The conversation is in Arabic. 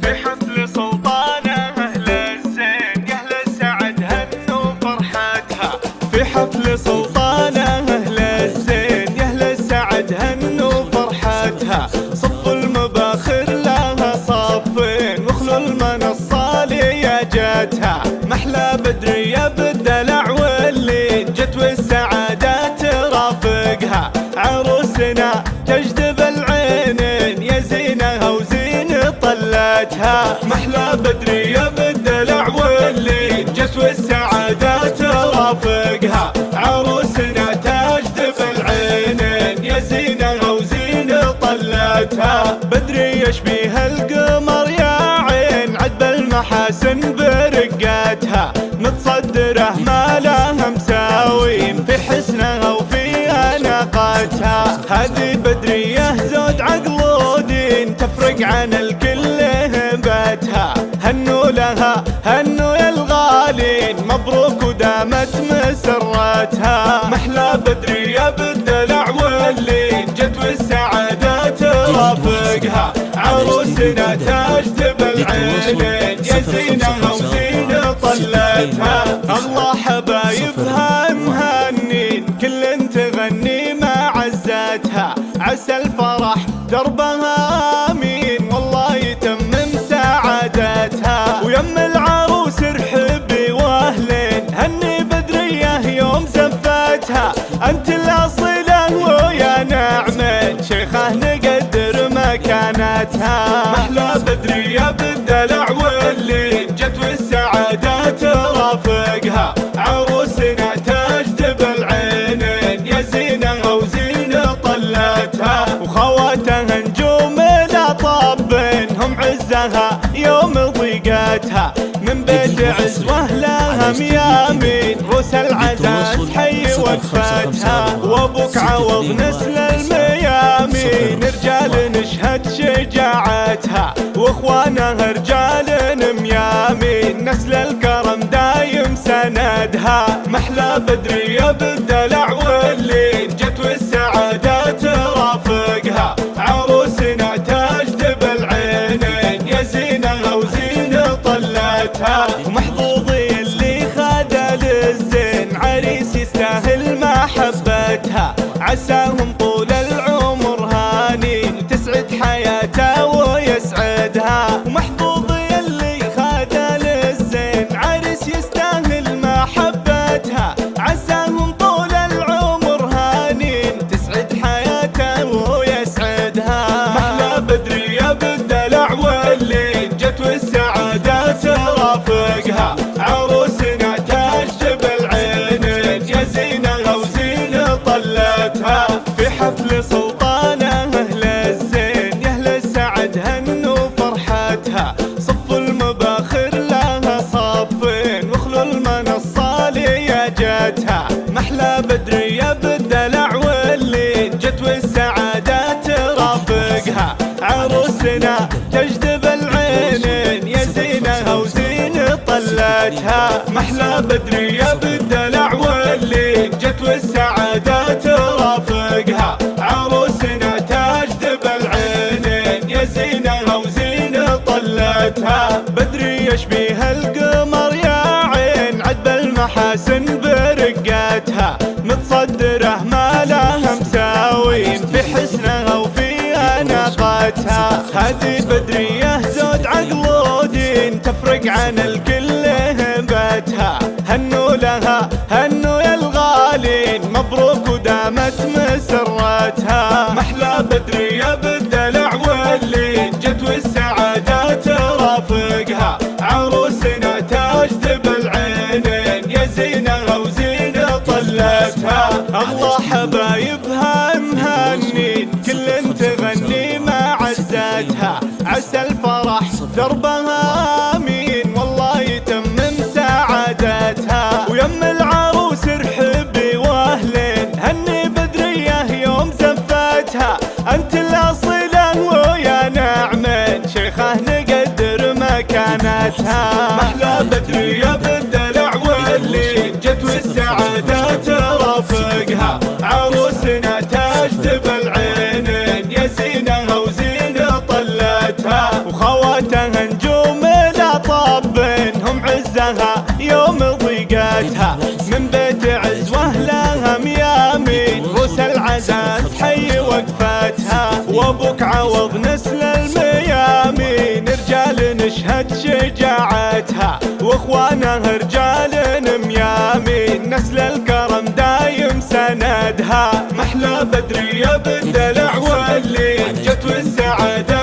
في حفل سلطانة أهل الزين يا أهل السعد هنوا فرحتها. في حفل سلطانة أهل الزين يا أهل السعد هنوا فرحتها. صفوا المباخر لها صافين واخلوا المنصة لياجتها. محلى بدرية بالدلع واللين جت والسعادة ترافقها. عروسنا تجذب العينين يا زينها وزين طلتها. محلى بدرية بالدلع واللين جت والسعادة ترافقها. عروسنا تجذب العينين يا زينها وزين طلتها. بدري يشبيه القمر يا عين عذب المحاسن برقتها. متصدره ما لها مساوين في حسنها وفي اناقتها. هذه بدرية زود عقل ودين تفرق عن الكل هبتها. هنوا لها هنوا يا الغالين مبروك ودامت مسرتها. محلى بدرية بالدلع واللين جت والسعادة ترافقها. عروسنا تجذب العينين يا زينها وزين طلتها. الله حبايبها مهنين كل تغني مع عزتها. عسى الفرح دربها امين والله يتمم سعادتها. ويم العروس ارحبي واهلين هني بدرية يوم زفتها. انت الاصيلة ويا نعمة شيخه نقدر مكانتها. محلى بدرية بالدلع واللين جت والسعادة ترافقها. عروسنا تجذب العينين يا زينها وزين طلتها. وخواتها نجوم الاطبين هم عزها يوم ضيقتها. من بيت عزوه لها ميامين روس العزاز حي وقفتها. وابوك عوض نسل الميامين رجال نشهد شجاعتها. واخوانها رجال ميامين نسل الكرم دايم سندها. محلى بدرية بالدلع واللين جت والسعادة ترافقها. عروسنا تجذب العينين يا زينها وزين طلتها. ومحظوظي اللي خذ للزين عريس يستاهل محبتها. عساهم طول العمر هانين تسعد حياته ويسعدها. ومحظوظي اللي خذ للزين عريس يستاهل محبتها. عساهم طول العمر هانين تسعد حياته ويسعدها. محلى بدرية بالدلع واللين جت والسعادة ترافقها. عروسنا تجذب العينين يا زينها وزين طلتها. في حفل سلطانة أهل الزين يا أهل السعد هنوا فرحتها. صفوا المباخر لها صافين واخلوا المنصة لياجتها. محلى بدرية بالدلع واللين جت والسعادة ترافقها. عروسنا تجذب العينين يا زينها وزين طلتها. محلى بدرية بالدلع واللين جت والسعادة ترافقها. عروسنا تجذب العينين يا زينها وزين طلتها. بدري يشبيه القمر يا عين عذب المحاسن برقتها. متصدره ما لها مساوين في حسنها وفي اناقتها. هذه بدرية زود عقل ودين تفرق عن الكل هبتها. هنوا لها هنوا يا الغالين مبروك ودامت مسرتها. محلى بدرية بالدلع واللين جت والسعادة ترافقها. عروسنا تجذب العينين يا زينها وزين طلتها. الله حبايبها مهنين كل تغني مع عزتها. عسى الفرح دربها امين والله يتمم سعادتها. ويم العروس ارحبي واهلين هني بدرية يوم زفتها. انت الاصيلة ويا نعمة شيخه نقدر مكانتها. محلى بدرية بالدلع واللين جت والسعادة ترافقها. عروسنا تجذب العينين يا زينها وزين طلتها. وخواتها ابوك عوض نسل الميامين، رجال نشهد شجاعتها واخوانها رجال ميامين، نسل الكرم دايم سندها، محلى بدرية بالدلع واللين جت والسعادة